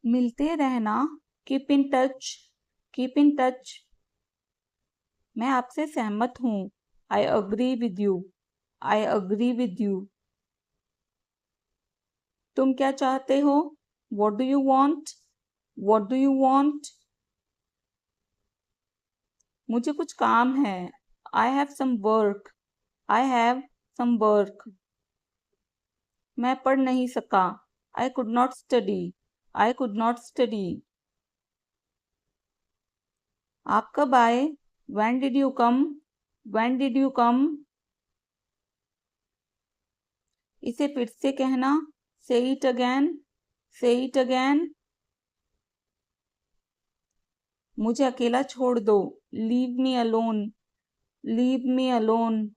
मिलते रहना, keep in touch, keep in touch. मैं आपसे सहमत हूँ, I agree with you, I agree with you. तुम क्या चाहते हो, what do you want, what do you want. मुझे कुछ काम है, I have some work, I have some work. मैं पढ़ नहीं सका, I could not study, I could not study. आप कब आए, when did you come, when did you come. इसे फिर से कहना, से इट अगेन, से इट अगेन। मुझे अकेला छोड़ दो, leave me alone, leave me alone.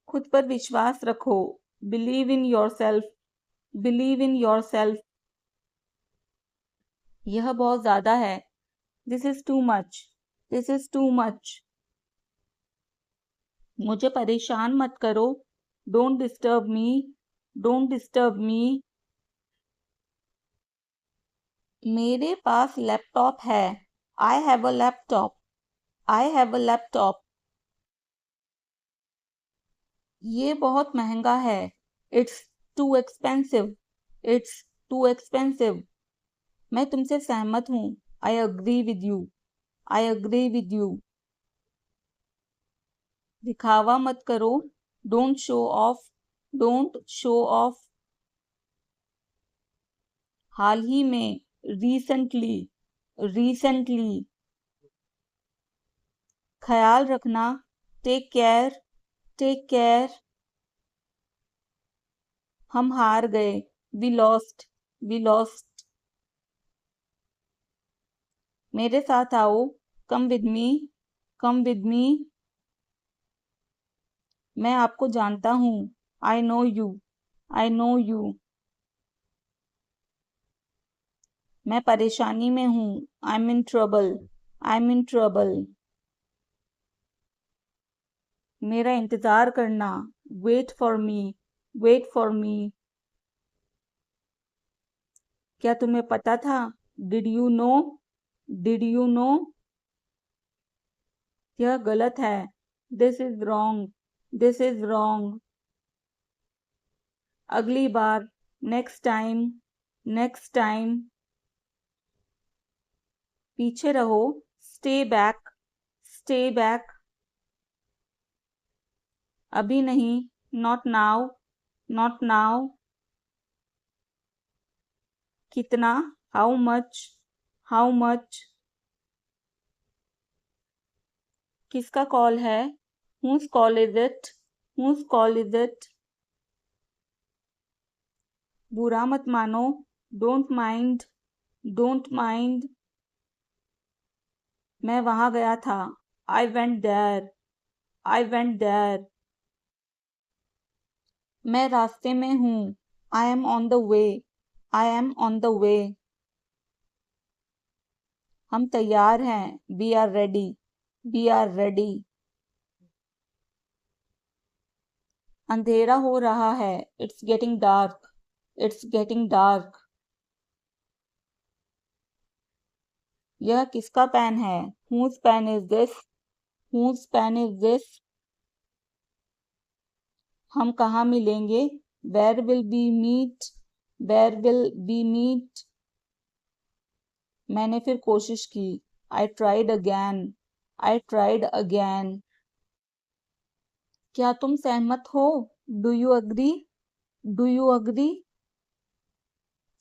खुद पर विश्वास रखो, believe in your self, believe in your self. यह बहुत ज्यादा है, this is to much, this is too much. मुझे परेशान मत करो, don't disturb me, don't disturb me. मेरे पास लैपटॉप है, I have a laptop, I have a laptop. ये बहुत महंगा है, it's too expensive, it's too expensive. मैं तुमसे सहमत हूँ, I agree with you, I agree with you. दिखावा मत करो, don't show off, don't show off. हाल ही में, रिसेंटली, रिसेंटली। ख्याल रखना, टेक केयर, टेक केयर। हम हार गए, वी लॉस्ट, वी लॉस्ट। मेरे साथ आओ, come with me, come with me. मैं आपको जानता हूँ, I know you, I know you. मैं परेशानी में हूँ, I am in trouble, I am in trouble. मेरा इंतजार करना, wait for me, wait for me. क्या तुम्हें पता था, did you know, did you know. यह गलत है, this is wrong, this is wrong. अगली बार, नेक्स्ट टाइम, नेक्स्ट टाइम। पीछे रहो, स्टे बैक, स्टे बैक। अभी नहीं, नॉट नाउ, नॉट नाउ। कितना, हाउ मच, हाउ मच। किसका कॉल है, whose call is it, whose call is it. बुरा मत मानो, डोंट माइंड, डोंट माइंड। मैं वहां गया था, I went there, I went there. मैं रास्ते में हूँ, I am on the way, I am on the way. हम तैयार हैं, we are ready, we are ready. अंधेरा हो रहा है, it's getting dark, it's getting dark. यह किसका पेन है, whose pen is this, whose pen is this। हम कहाँ मिलेंगे, where will we meet, where will we meet। मैंने फिर कोशिश की, I tried again, I tried again। क्या तुम सहमत हो, do you agree, do you agree.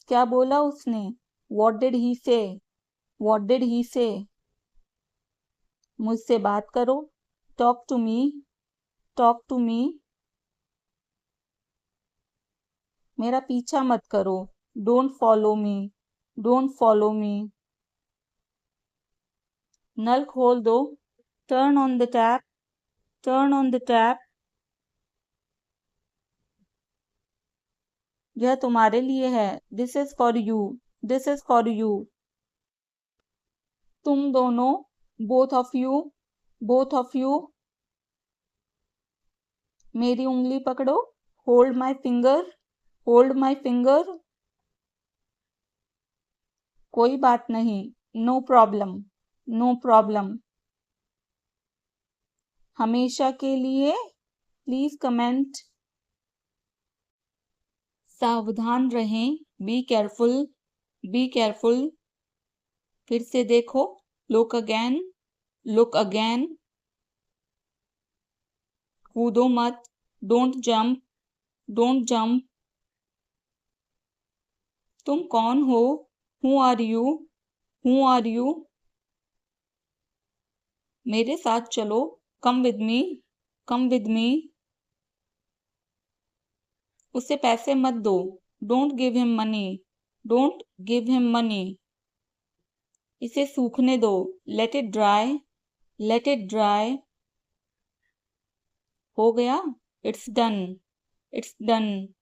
क्या बोला उसने, what did he say, what did he say। मुझसे बात करो, talk to me, talk to me। मेरा पीछा मत करो, don't follow me, don't follow me. नल खोल दो, turn on the tap, turn on the tap. यह तुम्हारे लिए है, this is for you, this is for you. तुम दोनों, both of you, both of you. मेरी उंगली पकड़ो, hold my finger, hold my finger. कोई बात नहीं, नो प्रॉब्लम, नो प्रॉब्लम। हमेशा के लिए, प्लीज कमेंट। सावधान रहें, बी केयरफुल, बी केयरफुल। फिर से देखो, लुक अगेन, लुक अगेन। कूदो मत, डोंट जंप, डोंट जंप। तुम कौन हो, who are you, who are you. मेरे साथ चलो, come with me, come with me. उसे पैसे मत दो, don't give him money, don't give him money. इसे सूखने दो, let it dry, let it dry. हो गया, इट्स डन, इट्स डन।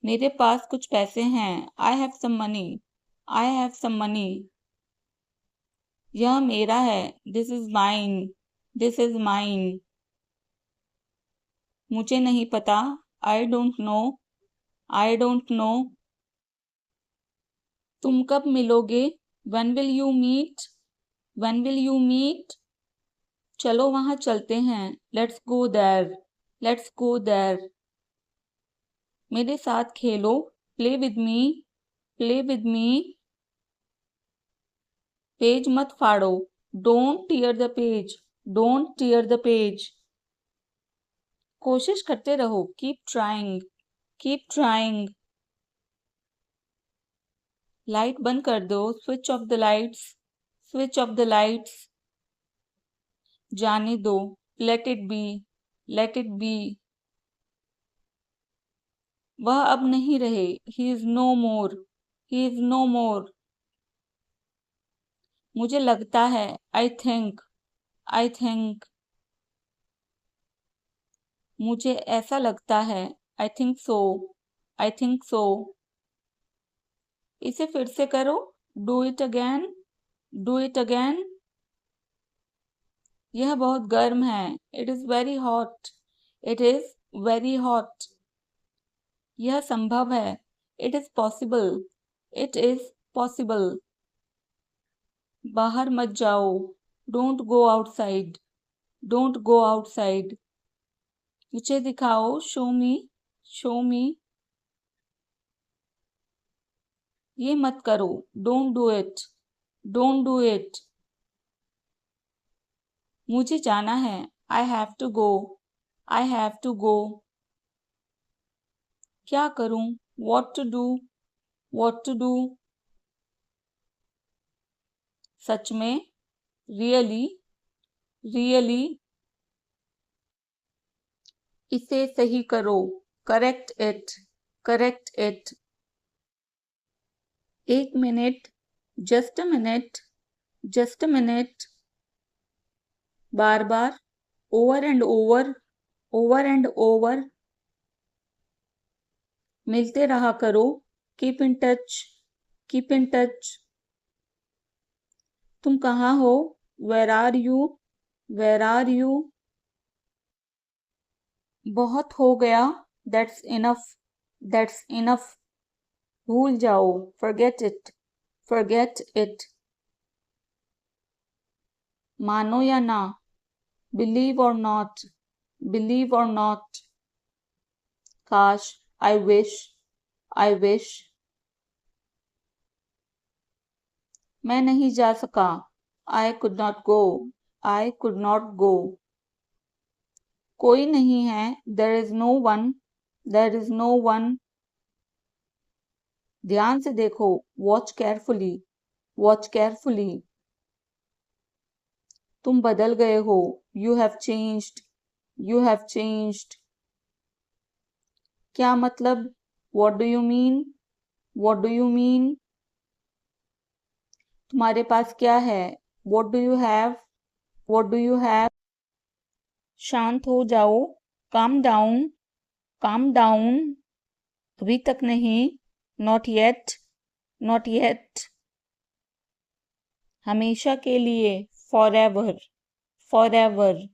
मेरे पास कुछ पैसे हैं, I have some money, I have some money. यह मेरा है, this is mine, this is mine. मुझे नहीं पता, I don't know, I don't know. तुम कब मिलोगे, when will you meet, when will you meet. चलो वहां चलते हैं, let's go there, let's go there. मेरे साथ खेलो, play with me, play with me. Page मत फाड़ो, don't tear the page, don't tear the page. कोशिश करते रहो, keep trying, keep trying. Light बंद कर दो, switch off the lights, switch off the lights. जाने दो, let it be, let it be. वह अब नहीं रहे, he is no more, he is no more. मुझे लगता है, आई थिंक, आई थिंक। मुझे ऐसा लगता है, I think so, I think so. इसे फिर से करो, do it again, do it again. यह बहुत गर्म है, it is very hot, it is very hot. यह संभव है, it is possible, it is possible. बाहर मत जाओ, don't go outside, don't go outside. मुझे दिखाओ, शो मी, शो मी। ये मत करो, don't do it, don't do it. मुझे जाना है, I have to go, I have to go. क्या करूं, what to do, what to do. सच में, रियली, रियली। इसे सही करो, करेक्ट इट, करेक्ट इट। एक minute, just a minute, just a minute. बार बार, over and over, over and over. मिलते रहा करो, keep in touch, keep in touch. तुम कहाँ हो, where are you, where are you. बहुत हो गया, दैट्स इनफ, दैट्स इनफ। भूल जाओ, फॉरगेट इट, फॉरगेट इट। मानो या ना, बिलीव और नॉट, बिलीव और नॉट। काश, आई विश, आई विश। मैं नहीं जा सका, I could not go, I could not go. कोई नहीं है, there is no one, there is no one. ध्यान से देखो, वॉच केयरफुली, वॉच केयरफुली। तुम बदल गए हो, you have changed, you have changed. क्या मतलब, what do you mean, what do you mean. तुम्हारे पास क्या है, what do you have, what do you have. शांत हो जाओ, काम डाउन, काम डाउन। अभी तक नहीं, नॉट येट, नॉट येट। हमेशा के लिए, फॉर एवर, फॉर एवर।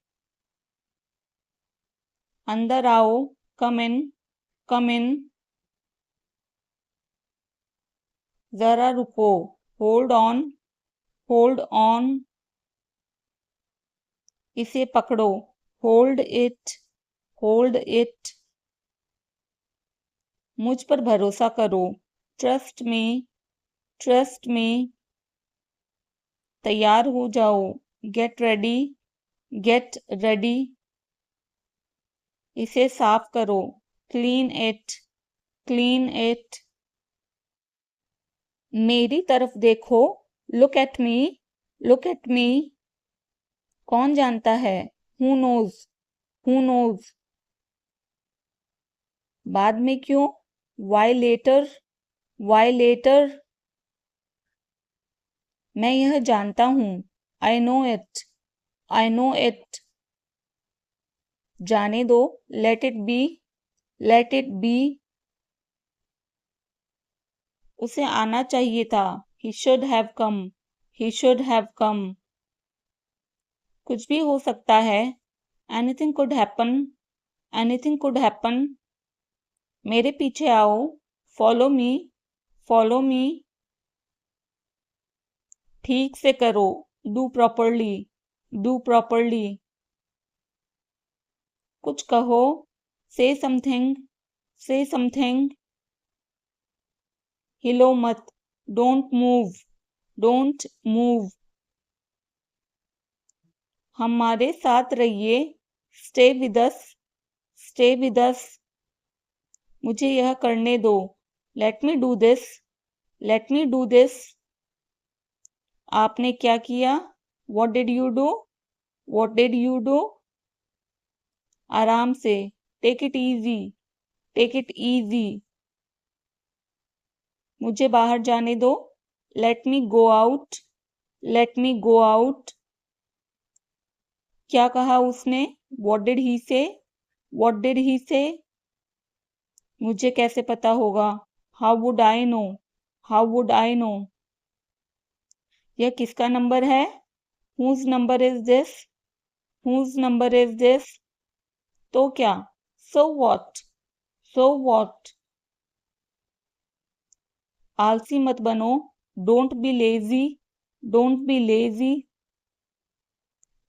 अंदर आओ, कम इन, कम इन। जरा रुको, होल्ड ऑन, होल्ड ऑन, इसे पकड़ो, होल्ड इट, होल्ड इट, मुझ पर भरोसा करो, ट्रस्ट मी, ट्रस्ट मी, तैयार हो जाओ, गेट रेडी, गेट रेडी, इसे साफ करो, क्लीन इट, क्लीन इट, मेरी तरफ देखो, look at me, look at me, कौन जानता है, हु नोज, हु नोज, बाद में क्यों, वाई लेटर, वाई लेटर, मैं यह जानता हूं, I know it, I know it, जाने दो, let it be, let it B, उसे आना चाहिए था, he should have come, he should have come, कुछ भी हो सकता है, anything could happen, anything could happen, मेरे पीछे आओ, फॉलो मी, फॉलो मी, ठीक से करो, डू प्रॉपरली, डू प्रॉपरली, कुछ कहो, से समथिंग, से समथिंग, हिलो मत, डोंट मूव, डोंट मूव, हमारे साथ रहिए, stay with us, stay with us, मुझे यह करने दो, let me do this, let me do this, आपने क्या किया, what did you do, what did you do, आराम से, take it easy, take it easy, मुझे बाहर जाने दो, let me go out, let me go out, क्या कहा उसने, व्हाट डिड ही से, व्हाट डिड ही से, मुझे कैसे पता होगा, how would I know, how would I know, यह किसका नंबर है, whose number is this, whose number is this, तो क्या, सो व्हाट, सो व्हाट, आलसी मत बनो, don't be lazy, don't be lazy,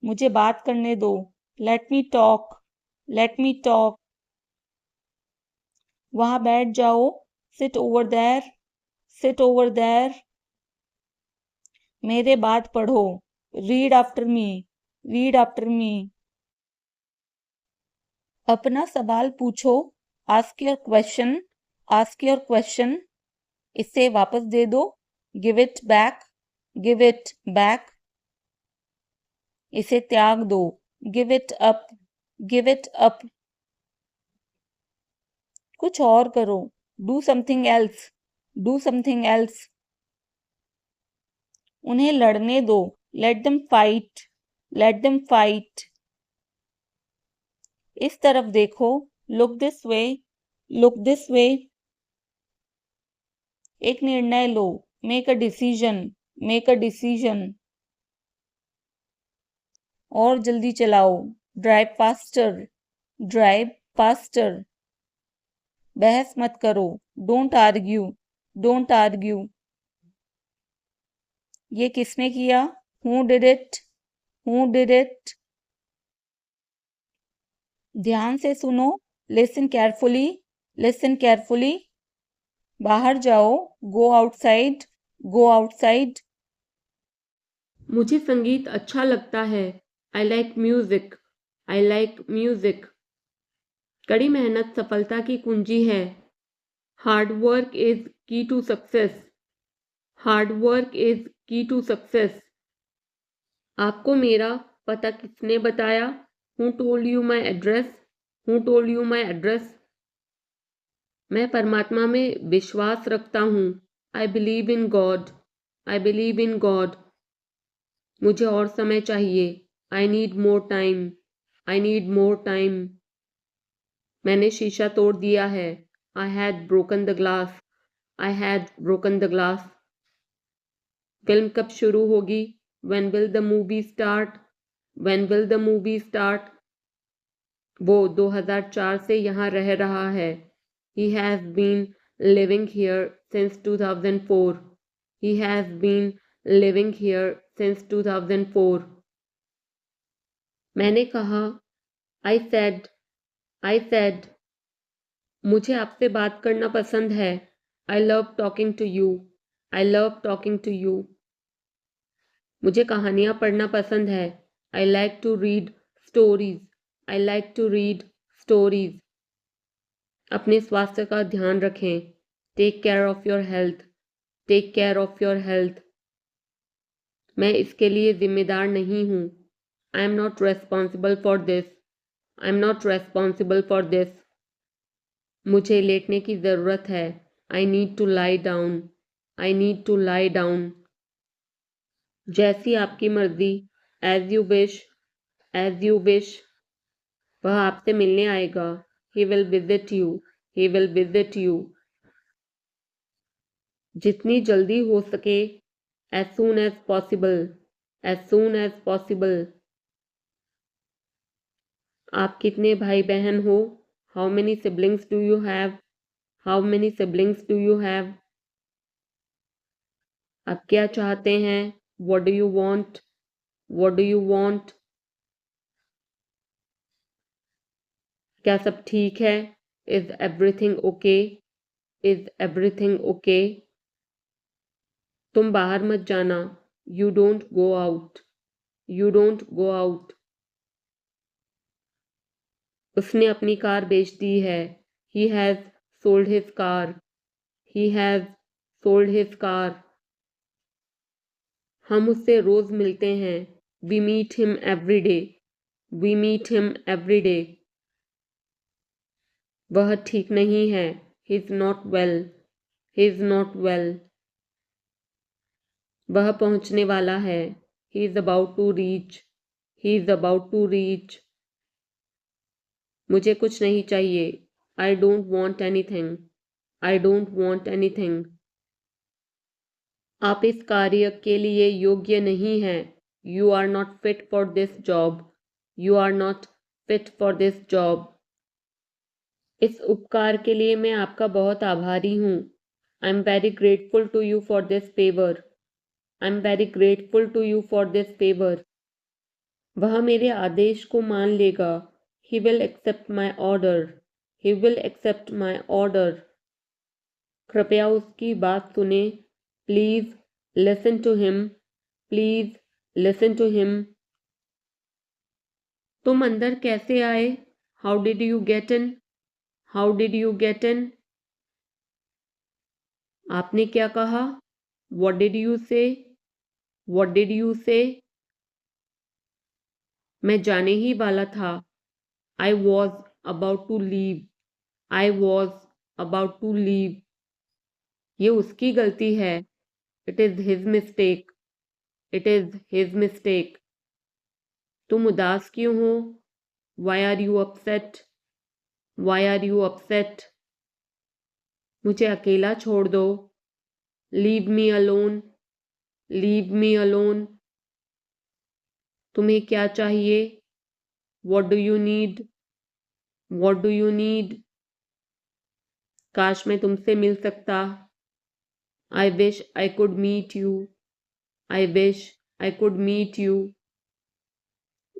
मुझे बात करने दो, let me talk, let me talk, वहां बैठ जाओ, sit over there, sit over there, मेरे बाद पढ़ो, read after me, read after me, अपना सवाल पूछो, ask your question, ask your question, इसे वापस दे दो, give it back, give it back, इसे त्याग दो, give it up, give it up, कुछ और करो, do something else, do something else, उन्हें लड़ने दो, let them fight, let them fight, इस तरफ देखो, look this way, look this way, एक निर्णय लो, make a decision, make a decision, और जल्दी चलाओ, ड्राइव फास्टर, ड्राइव फास्टर, बहस मत करो, डोंट आर्ग्यू, डोंट आर्ग्यू, ये किसने किया, who did it, who did it, ध्यान से सुनो, लिसन केयरफुली, लिसन केयरफुली, बाहर जाओ, गो आउटसाइड, गो आउटसाइड, मुझे संगीत अच्छा लगता है, I like music, I like music, कड़ी मेहनत सफलता की कुंजी है, hard work is key to success, hard work is key to success, आपको मेरा पता किसने बताया, who told you my address, who told you my address, मैं परमात्मा में विश्वास रखता हूँ, I believe in God, I believe in God, मुझे और समय चाहिए, I need more time, I need more time, मैंने शीशा तोड़ दिया है, I had broken the glass, I had broken the glass, film कब शुरू होगी, when will the movie start, when will the movie start, वो 2004 से यहाँ रह रहा है, he has been living here since 2004, He has been living here since 2004. मैंने कहा, I said, मुझे आपसे बात करना पसंद है. I love talking to you. I love talking to you. मुझे कहानियाँ पढ़ना पसंद है. I like to read stories. I like to read stories. अपने स्वास्थ्य का ध्यान रखें. Take care of your health. Take care of your health. मैं इसके लिए जिम्मेदार नहीं हूँ. I am not responsible for this. I am not responsible for this. मुझे लेटने की ज़रूरत है. I need to lie down. I need to lie down. जैसी आपकी मर्जी. As you wish. As you wish. वह आपसे मिलने आएगा. He will visit you. He will visit you. जितनी जल्दी हो सके. As soon as possible. As soon as possible. आप कितने भाई बहन हो? How many siblings do you have? How many siblings do you have? आप क्या चाहते हैं? What do you want? What do you want? क्या सब ठीक है? Is everything okay? Is everything okay? तुम बाहर मत जाना. You don't go out. You don't go out. उसने अपनी कार बेच दी है. He has sold his car. He has sold his car. हम उससे रोज मिलते हैं. We meet him every day. We meet him every day. वह ठीक नहीं है. He is not well. He is not well. वह पहुंचने वाला है. He is about to reach. He is about to reach. मुझे कुछ नहीं चाहिए. I don't want anything. I don't want anything. आप इस कार्य के लिए योग्य नहीं हैं. You are not fit for this job. You are not fit for this job. इस उपकार के लिए मैं आपका बहुत आभारी हूँ. I am very grateful to you for this favor. I am very grateful to you for this favor. वह मेरे आदेश को मान लेगा. He will accept my order. He will accept my order. कृपया उसकी बात सुने. Please listen to him. Please listen to him. तुम अंदर कैसे आए? How did you get in? How did you get in? आपने क्या कहा? What did you say? What did you say? मैं जाने ही वाला था. I was about to leave. I was about to leave. ये उसकी गलती है. It is his mistake. It is his mistake. तुम उदास क्यों हो? Why are you upset? Why are you upset? मुझे अकेला छोड़ दो. Leave me alone. Leave me alone. तुम्हें क्या चाहिए? What do you need? What do you need? काश मैं तुमसे मिल सकता. I wish I could meet you. I wish I could meet you.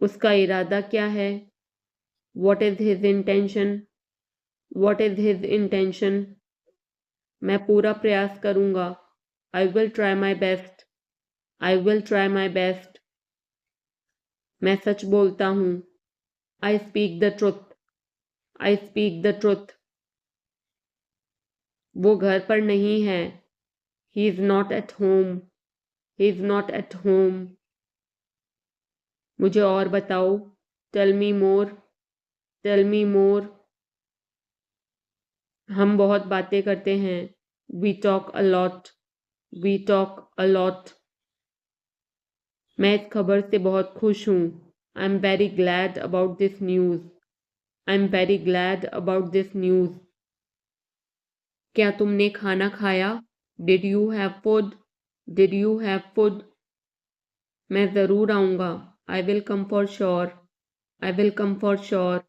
उसका इरादा क्या है? What is his intention? What is his intention? मैं पूरा प्रयास करूंगा. I will try my best. I will try my best. मैं सच बोलता हूँ. I speak the truth. I speak the truth. वो घर पर नहीं है. He is not at home. He is not at home. मुझे और बताओ. Tell me more. Tell me more. हम बहुत बातें करते हैं. We talk a lot. We talk a lot. मैं इस खबर से बहुत खुश हूँ. I'm very glad about this news. I'm very glad about this news. क्या तुमने खाना खाया? Did you have food? Did you have food? मैं ज़रूर आऊँगा. I will come for sure. I will come for sure.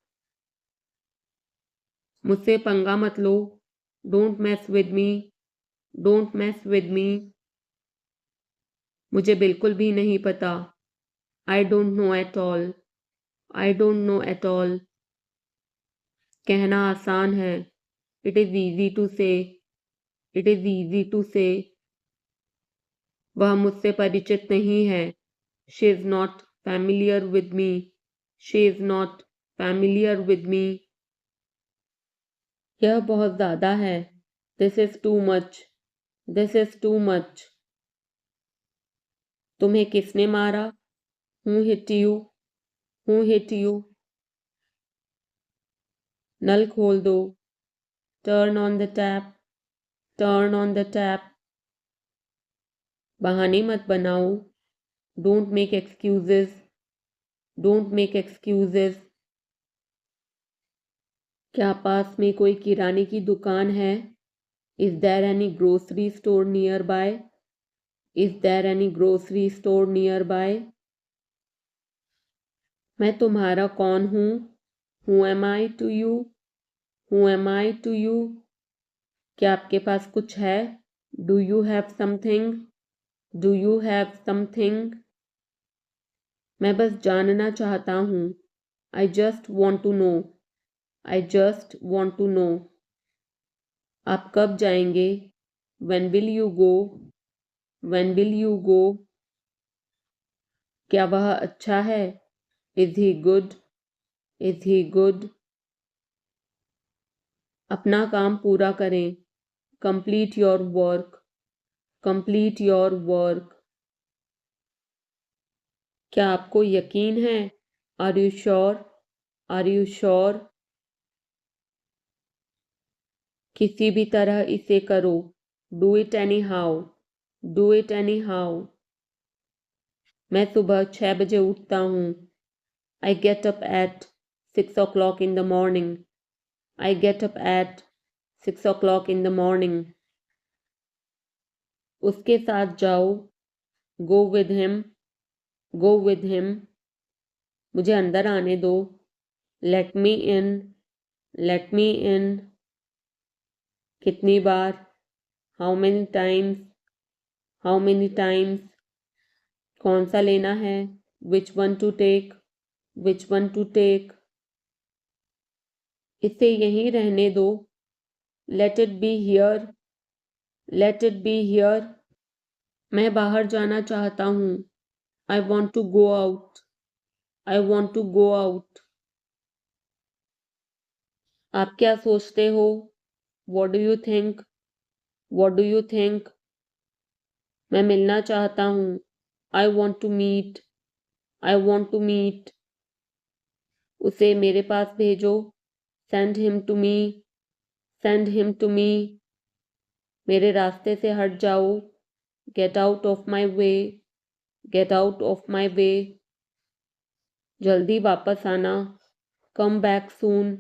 मुझसे पंगा मत लो. Don't mess with me. Don't mess with me. मुझे बिल्कुल भी नहीं पता। I don't know at all. I don't know at all. कहना आसान है। It is easy to say. It is easy to say. वह मुझसे परिचित नहीं है। She is not familiar with me. She is not familiar with me. यह बहुत ज़्यादा है। This is too much. This is too much. तुम्हें किसने मारा? Who hit you? Who hit you? नल खोल दो। Turn on the tap. Turn on the tap. बहाने मत बनाओ। Don't make excuses. Don't make excuses. क्या पास में कोई किराने की दुकान है? Is there any grocery store nearby? Is there any grocery store nearby? मैं तुम्हारा कौन हूँ? Who am I to you? Who am I to you? क्या आपके पास कुछ है? Do you have something? Do you have something? मैं बस जानना चाहता हूँ। I just want to know. I just want to know. आप कब जाएंगे? When will you go? When will you go? क्या वह अच्छा है? Is he good? Is he good? अपना काम पूरा करें। Complete your work. Complete your work. क्या आपको यकीन है? Are you sure? Are you sure? किसी भी तरह इसे करो। Do it anyhow. Do it anyhow. मैं सुबह 6 बजे उठता हूँ। I get up at 6 o'clock in the morning. I get up at 6 o'clock in the morning. उसके साथ जाओ। Go with him. Go with him. मुझे अंदर आने दो। Let me in. Let me in. कितनी बार? How many times? How many times? कौन सा लेना है? Which one to take? Which one to take? इसे यहीं रहने दो। Let it be here. Let it be here. मैं बाहर जाना चाहता हूँ। I want to go out. I want to go out. आप क्या सोचते हो? What do you think? What do you think? मैं मिलना चाहता हूँ। I want to meet. I want to meet. उसे मेरे पास भेजो। Send him to me. Send him to me. मेरे रास्ते से हट जाओ। Get out of my way. Get out of my way. जल्दी वापस आना। Come back soon.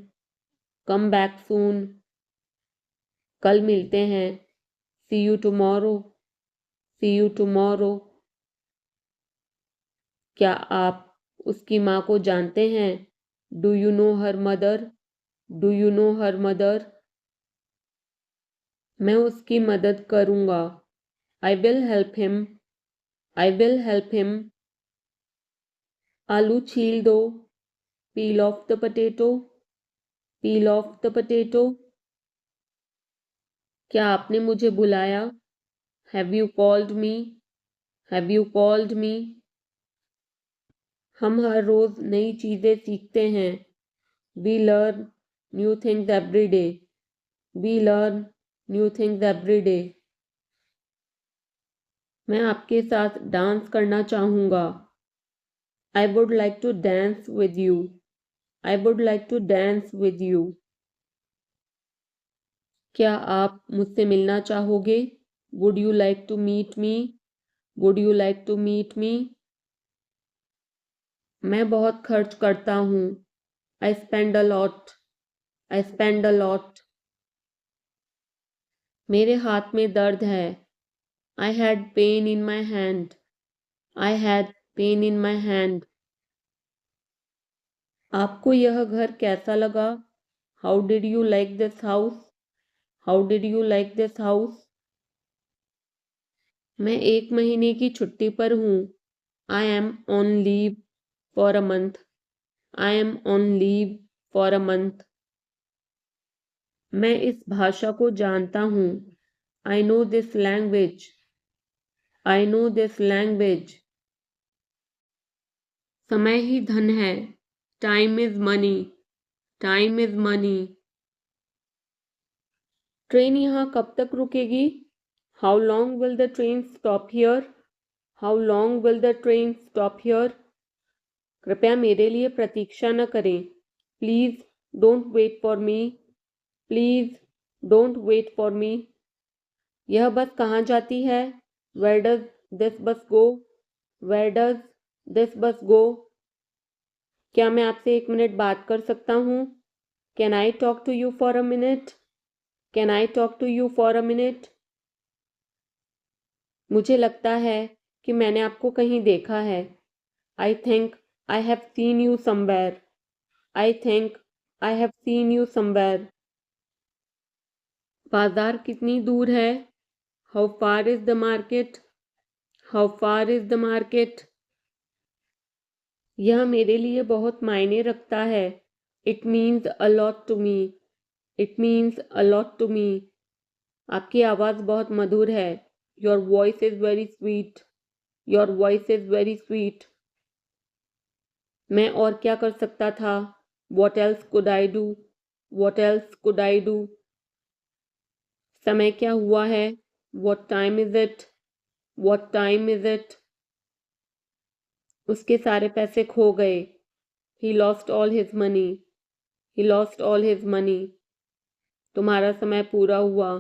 Come back soon. कल मिलते हैं। See you tomorrow. See you tomorrow. क्या आप उसकी माँ को जानते हैं? Do you know her mother? Do you know her mother? मैं उसकी मदद करूँगा। I will help him. I will help him. आलू छील दो। Peel off the potato. Peel off the potato. क्या आपने मुझे बुलाया? Have you called me? Have you called me? हम हर रोज नई चीजें सीखते हैं। We learn new things every day. We learn new things every day. मैं आपके साथ डांस करना चाहूँगा। I would like to dance with you. I would like to dance with you. क्या आप मुझसे मिलना चाहोगे? Would you like to meet me? Would you like to meet me? मैं बहुत खर्च करता हूँ। I spend a lot. I spend a lot. मेरे हाथ में दर्द है। I had pain in my hand. I had pain in my hand. आपको यह घर कैसा लगा? How did you like this house? How did you like this house? मैं 1 महीने की छुट्टी पर हूँ। I am on leave for a month. I am on leave for a month. मैं इस भाषा को जानता हूँ। I know this language. I know this language. समय ही धन है। Time is money. Time is money. Train यहाँ कब तक रुकेगी? How long will the train stop here? How long will the train stop here? कृपया मेरे लिए प्रतीक्षा न करें। Please don't wait for me. Please don't wait for me. यह बस कहाँ जाती है? Where does this bus go? Where does this bus go? क्या मैं आपसे 1 मिनट बात कर सकता हूँ? Can I talk to you for a minute? Can I talk to you for a minute? मुझे लगता है कि मैंने आपको कहीं देखा है। I think I have seen you somewhere. I think I have seen you somewhere. बाजार कितनी दूर है? How far is the market? How far is the market? यह मेरे लिए बहुत मायने रखता है। It means a lot to me. It means a lot to me. आपकी आवाज़ बहुत मधुर है। Your voice is very sweet. Your voice is very sweet. मैं और क्या कर सकता था? What else could I do? What else could I do? समय क्या हुआ है? What time is it? What time is it? उसके सारे पैसे खो गए। He lost all his money. He lost all his money. तुम्हारा समय पूरा हुआ।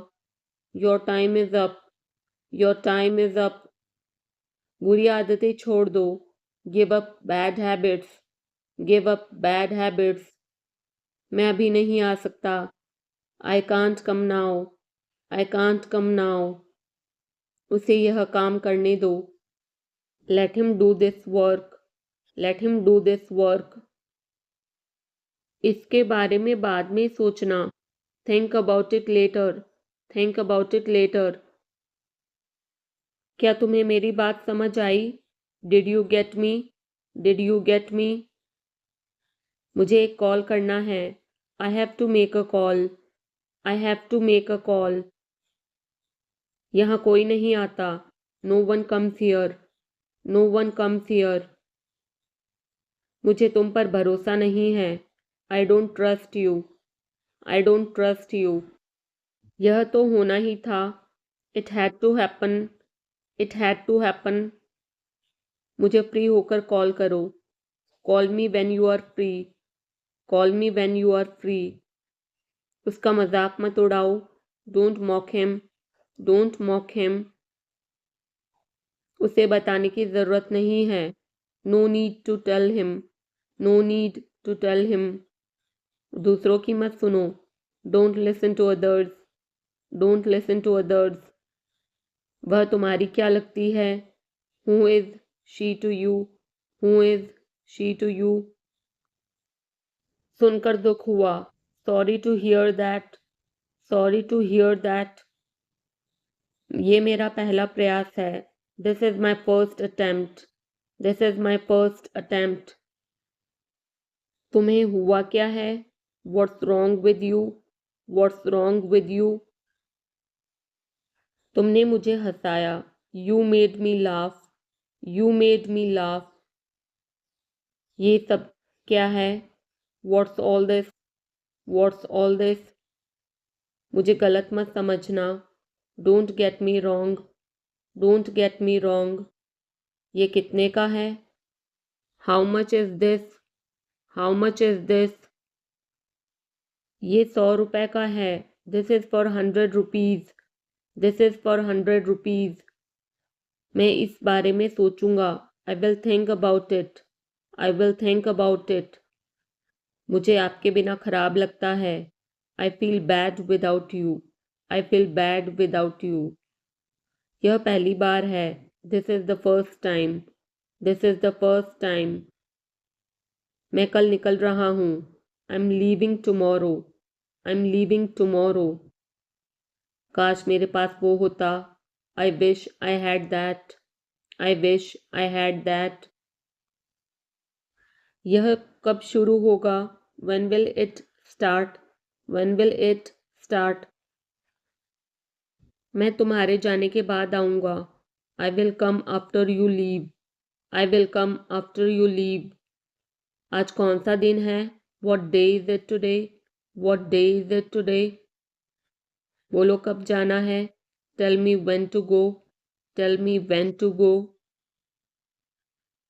Your time is up. Your time is up. बुरी आदतें छोड़ दो। Give up bad habits. Give up bad habits. मैं अभी नहीं आ सकता। I can't come now. I can't come now. उसे यह काम करने दो। Let him do this work. Let him do this work. इसके बारे में बाद में सोचना। Think about it later. Think about it later. क्या तुम्हें मेरी बात समझ आई? Did you get me? Did you get me? मुझे एक कॉल करना है। I have to make a call. I have to make a call. यहाँ कोई नहीं आता। No one comes here. No one comes here. मुझे तुम पर भरोसा नहीं है। I don't trust you. I don't trust you. यह तो होना ही था। It had to happen. It had to happen. मुझे फ्री होकर कॉल करो। Call me when you are free. Call me when you are free. उसका मजाक मत उड़ाओ। Don't mock him. Don't mock him. उसे बताने की ज़रूरत नहीं है। No need to tell him. No need to tell him. दूसरों की मत सुनो। Don't listen to others. Don't listen to others. वह तुम्हारी क्या लगती है? Who is she to you? Who is she to you? सुनकर दुख हुआ। Sorry to hear that. Sorry to hear that. ये मेरा पहला प्रयास है। This is my first attempt. This is my first attempt. तुम्हें हुआ क्या है? What's wrong with you? What's wrong with you? तुमने मुझे हंसाया। You made me laugh. You made me laugh. ये सब क्या है? What's all this? What's all this? मुझे गलत मत समझना। Don't get me wrong. Don't get me wrong. ये कितने का है? How much is this? How much is this? ये 100 रुपए का है। This is for 100 rupees. This is for 100 rupees. मैं इस बारे में सोचूंगा। I will think about it. I will think about it. मुझे आपके बिना खराब लगता है। I feel bad without you. I feel bad without you. यह पहली बार है। This is the first time. This is the first time. मैं कल निकल रहा हूँ। I'm leaving tomorrow. I'm leaving tomorrow. काश मेरे पास वो होता। I wish I had that. I wish I had that. यह कब शुरू होगा? When will it start? When will it start? मैं तुम्हारे जाने के बाद आऊँगा. I will come after you leave. I will come after you leave. आज कौन सा दिन है? What day is it today? What day is it today? बोलो कब जाना है? Tell me when to go. Tell me when to go.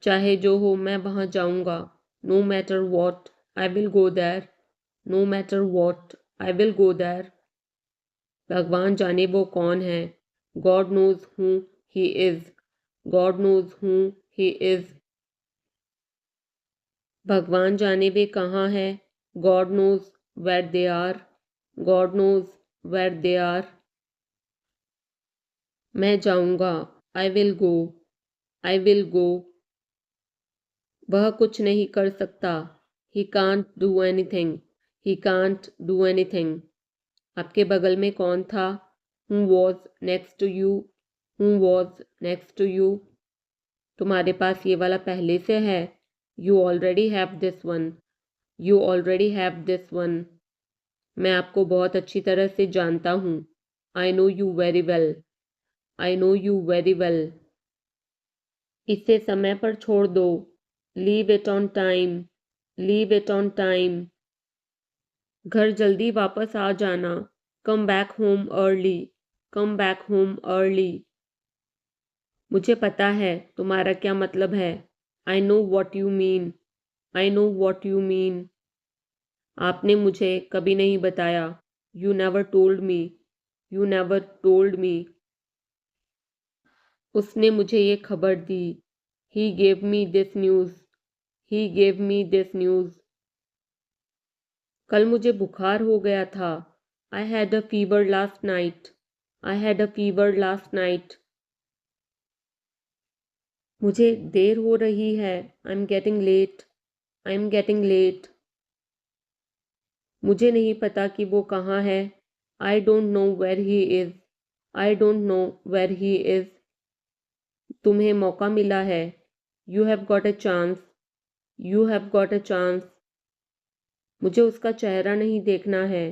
चाहे जो हो मैं वहाँ जाऊँगा. No matter what, I will go there. No matter what, I will go there. भगवान जाने वो कौन है? God knows who he is. God knows who he is. भगवान जाने वे कहाँ हैं? God knows where they are. God knows where they are. मैं जाऊँगा. I will go. I will go. वह कुछ नहीं कर सकता. He can't do anything. He can't do anything. आपके बगल में कौन था? Who was next to you? Who was next to you? तुम्हारे पास ये वाला पहले से है. You already have this one. You already have this one. मैं आपको बहुत अच्छी तरह से जानता हूँ. I know you very well. I know you very well. इसे समय पर छोड़ दो. Leave it on time. Leave it on time. घर जल्दी वापस आ जाना. Come back home early. Come back home early. मुझे पता है तुम्हारा क्या मतलब है. I know what you mean. I know what you mean. आपने मुझे कभी नहीं बताया. You never told me. You never told me. उसने मुझे ये खबर दी. He gave me this news. He gave me this news. कल मुझे बुखार हो गया था. I had a fever last night. I had a fever last night. मुझे देर हो रही है. I'm getting late. I'm getting late. मुझे नहीं पता कि वो कहाँ है. I don't know where he is. I don't know where he is. तुम्हें मौका मिला है. You have got a chance. You have got a chance. मुझे उसका चेहरा नहीं देखना है.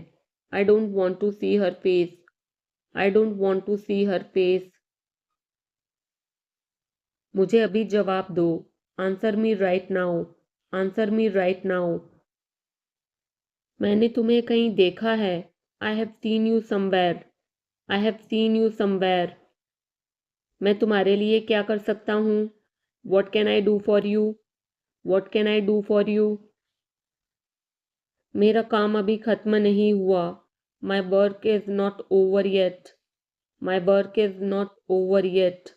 I don't want to see her face. I don't want to see her face. मुझे अभी जवाब दो. Answer me right now. Answer me right now. मैंने तुम्हें कहीं देखा है. I have seen you somewhere. I have seen you somewhere. मैं तुम्हारे लिए क्या कर सकता हूँ? What can I do for you? What can I do for you? मेरा काम अभी खत्म नहीं हुआ. My work is not over yet. My work is not over yet.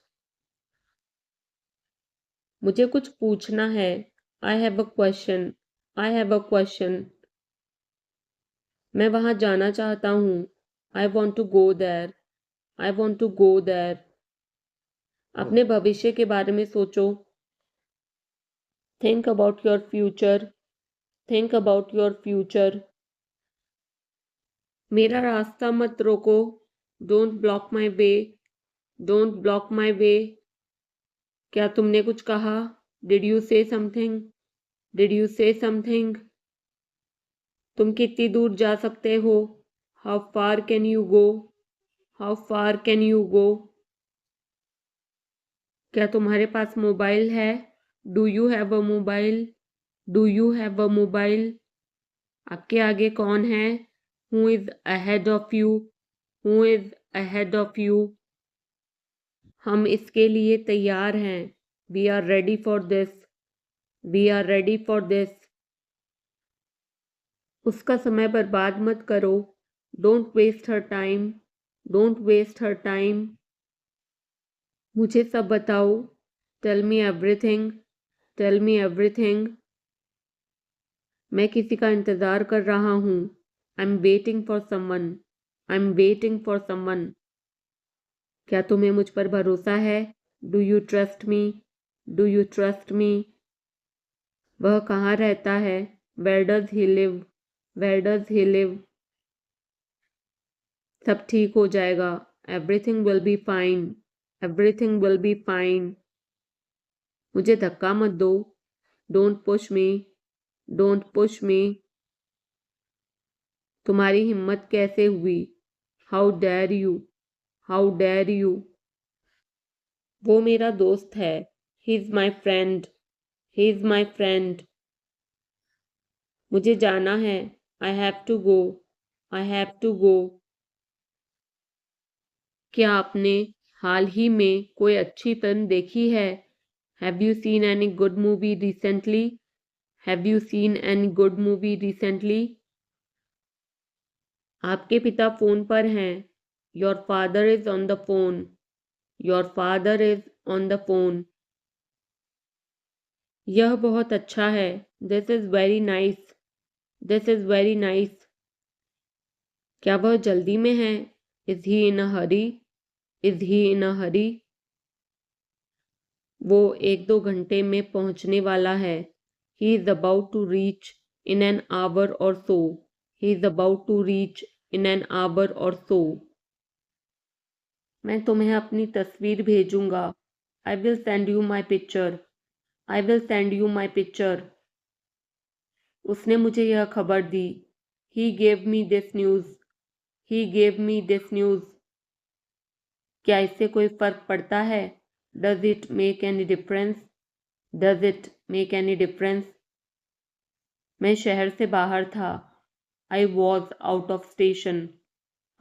मुझे कुछ पूछना है. I have a question. I have a question. मैं वहाँ जाना चाहता हूँ. I want to go there. I want to go there. अपने भविष्य के बारे में सोचो. Think about your future. Think about your future. मेरा रास्ता मत रोको. Don't block my way. Don't block my way. क्या तुमने कुछ कहा? Did you say something? Did you say something? तुम कितनी दूर जा सकते हो? How far can you go? How far can you go? क्या तुम्हारे पास मोबाइल है? Do you have a mobile? Do you have a mobile? आपके आगे कौन है? Who is ahead of you? Who is ahead of you? हम इसके लिए तैयार हैं. We are ready for this. We are ready for this. उसका समय बर्बाद मत करो. Don't waste her time. Don't waste her time. मुझे सब बताओ. Tell me everything. Tell me everything. मैं किसी का इंतज़ार कर रहा हूँ. I'm waiting for someone. I'm waiting for someone. क्या तुम्हें मुझ पर भरोसा है? Do you trust me? Do you trust me? वह कहाँ रहता है? Where does he live? Where does he live? सब ठीक हो जाएगा. Everything will be fine. Everything will be fine. मुझे धक्का मत दो. Don't push me. Don't push me. तुम्हारी हिम्मत कैसे हुई? How dare you? How dare you? वो मेरा दोस्त है. He's my friend. He's my friend. मुझे जाना है. I have to go. I have to go. क्या आपने हाल ही में कोई अच्छी फिल्म देखी है? Have you seen any good movie recently? Have you seen any good movie recently? आपके पिता फोन पर हैं. Your father is on the phone. Your father is on the phone. यह बहुत अच्छा है. This is very nice. This is very nice. क्या वह जल्दी में है? Is he in a hurry? Is he in a hurry? वो 1-2 घंटे में पहुंचने वाला है. He is about to reach in an hour or so. He is about to reach in an hour or so. मैं तुम्हें अपनी तस्वीर भेजूंगा. I will send you my picture. I will send you my picture. उसने मुझे यह खबर दी. He gave me this news. He gave me this news. क्या इससे कोई फर्क पड़ता है? Does it make any difference? Does it make any difference? मैं शहर से बाहर था. I was out of station.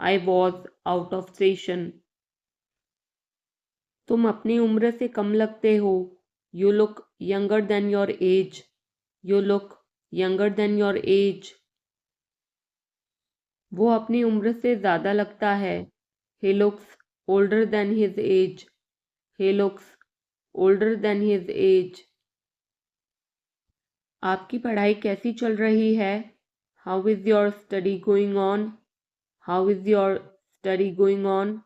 I was out of station. तुम अपनी उम्र से कम लगते हो. You look younger than your age. You look younger than your age. वो अपनी उम्र से ज़्यादा लगता है. He looks older than his age. He looks older than his age. आपकी पढ़ाई कैसी चल रही है? How is your study going on? How is your study going on?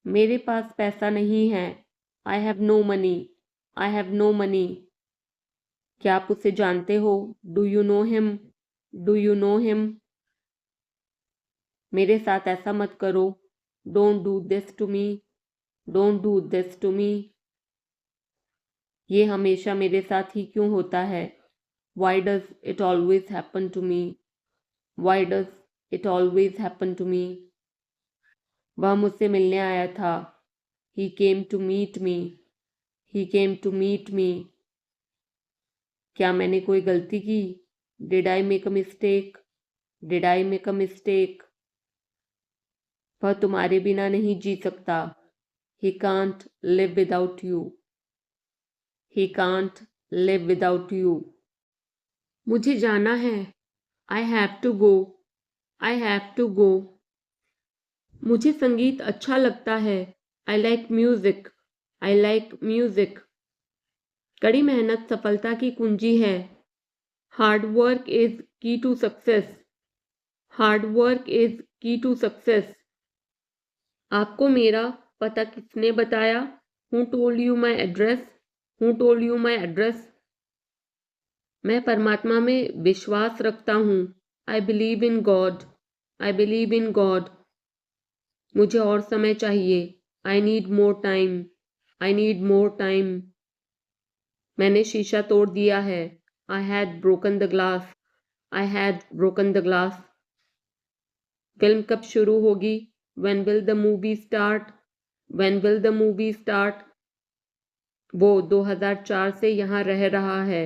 मेरे पास पैसा नहीं है. I have no money. I have no money. क्या आप उसे जानते हो? Do you know him? Do you know him? मेरे साथ ऐसा मत करो. Don't do this to me. Don't do this to me. ये हमेशा मेरे साथ ही क्यों होता है? Why does it always happen to me? Why does it always happen to me? वह मुझसे मिलने आया था. He came to meet me. He came to meet me. क्या मैंने कोई गलती की? Did I make a mistake? Did I make a mistake? वह तुम्हारे बिना नहीं जी सकता. He can't live without you. He can't live without you. मुझे जाना है. I have to go. I have to go. मुझे संगीत अच्छा लगता है. I like music. I like music. कड़ी मेहनत सफलता की कुंजी है. Hard work is key to success. Hard work is key to success. आपको मेरा पता किसने बताया? Who told you my address? Who told you my address? मैं परमात्मा में विश्वास रखता हूँ. I believe in God. I believe in God. मुझे और समय चाहिए. I need more time. I need more time. मैंने शीशा तोड़ दिया है. I had broken the glass. I had broken the glass. Film कब शुरू होगी? When will the movie start? When will the movie start? वो 2004 से यहाँ रह रहा है.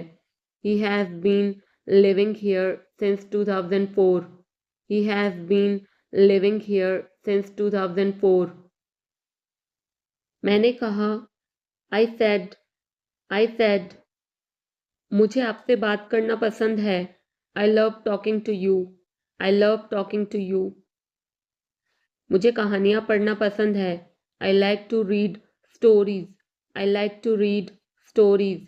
He has been living here since 2004. He has been living here since 2004. मैंने कहा. I said. मुझे आपसे बात करना पसंद है. I love talking to you. I love talking to you. मुझे कहानियाँ पढ़ना पसंद है. I like to read stories. I like to read stories.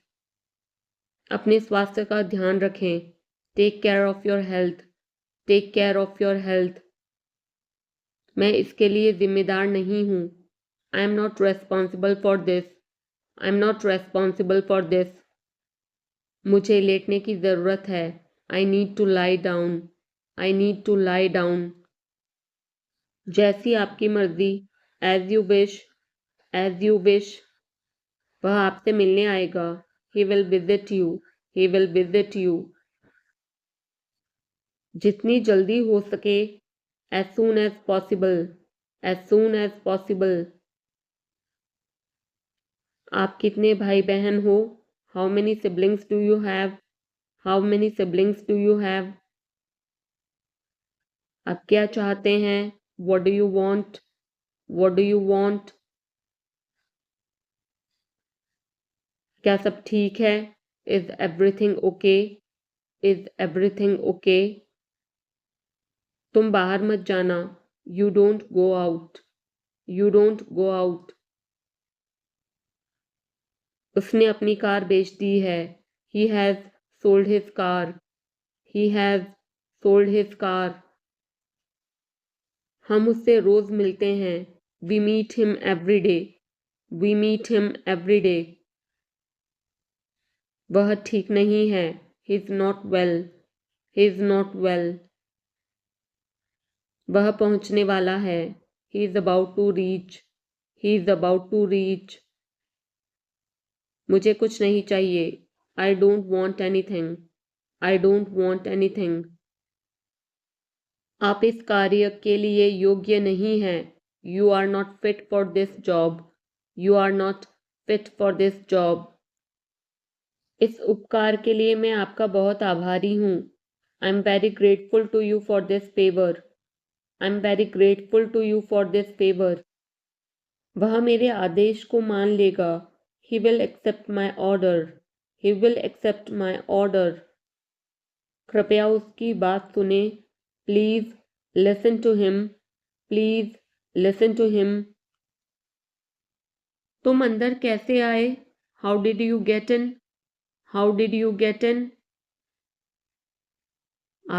अपने स्वास्थ्य का ध्यान रखें. Take care of your health. Take care of your health. मैं इसके लिए जिम्मेदार नहीं हूँ. I am not responsible for this. I am not responsible for this. मुझे लेटने की ज़रूरत है. I need to lie down. I need to lie down. जैसी आपकी मर्जी. As you wish, as you wish. वह आपसे मिलने आएगा. He will visit you. He will visit you. जितनी जल्दी हो सके. As soon as possible. As soon as possible. आप कितने भाई बहन हो? How many siblings do you have? How many siblings do you have? आप क्या चाहते हैं? What do you want? What do you want? क्या सब ठीक है? Is everything okay? Is everything okay? तुम बाहर मत जाना. You don't go out. You don't go out. उसने अपनी कार बेच दी है. He has sold his car. He has sold his car. हम उससे रोज मिलते हैं. We meet him every day. We meet him every day. वह ठीक नहीं है. He is not well. He is not well. वह पहुंचने वाला है. He is about to reach. He is about to reach. मुझे कुछ नहीं चाहिए. I don't want anything. I don't want anything. आप इस कार्य के लिए योग्य नहीं हैं. You are not fit for this job. You are not fit for this job. इस उपकार के लिए मैं आपका बहुत आभारी हूँ. I'm very grateful to you for this favor. I'm very grateful to you for this favor. वह मेरे आदेश को मान लेगा. He will accept my order. He will accept my order. कृपया उसकी बात सुने. Please listen to him. Please listen to him. तुम अंदर कैसे आए? How did you get in? How did you get in?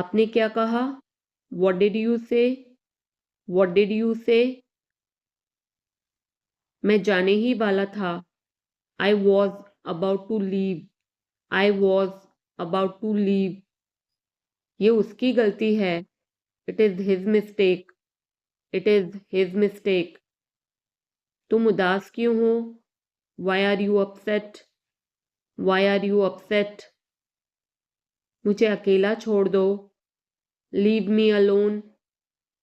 आपने क्या कहा? What did you say? What did you say? मैं जाने ही वाला था. I was about to leave. I was about to leave. ये उसकी गलती है. It is his mistake. It is his mistake. तुम उदास क्यों हो? Why are you upset? Why are you upset? मुझे अकेला छोड़ दो. Leave me alone.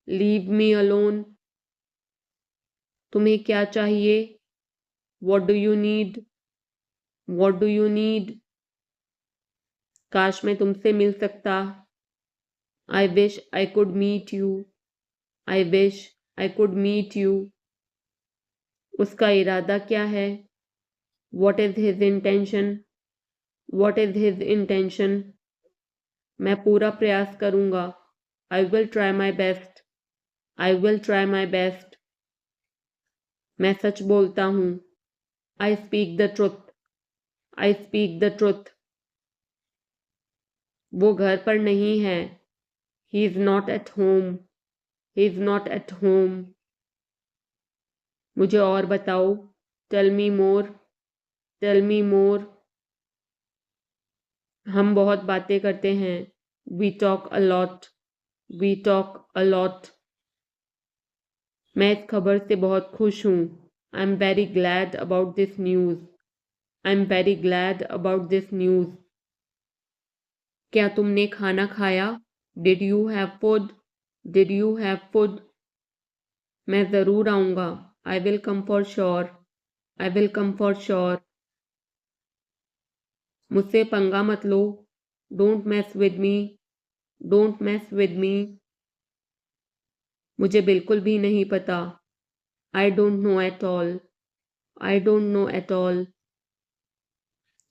Leave me alone. तुम्हें क्या चाहिए? What do you need? What do you need? काश मैं तुमसे मिल सकता. I wish I could meet you. I wish I could meet you. उसका इरादा क्या है? What is his intention? What is his intention? मैं पूरा प्रयास करूंगा. I will try my best. I will try my best. मैं सच बोलता हूँ. I speak the truth. I speak the truth. वो घर पर नहीं है. He is not at home. He is not at home. मुझे और बताओ. Tell me more. Tell me more. हम बहुत बातें करते हैं. We talk a lot. We talk a lot. मैं इस खबर से बहुत खुश हूँ. I'm very glad about this news. I'm very glad about this news. क्या तुमने खाना खाया? Did you have food? Did you have food? मैं ज़रूर आऊँगा. I will come for sure. I will come for sure. मुझसे पंगा मत लो. Don't mess with me. Don't mess with me. मुझे बिल्कुल भी नहीं पता. I don't know at all. I don't know at all.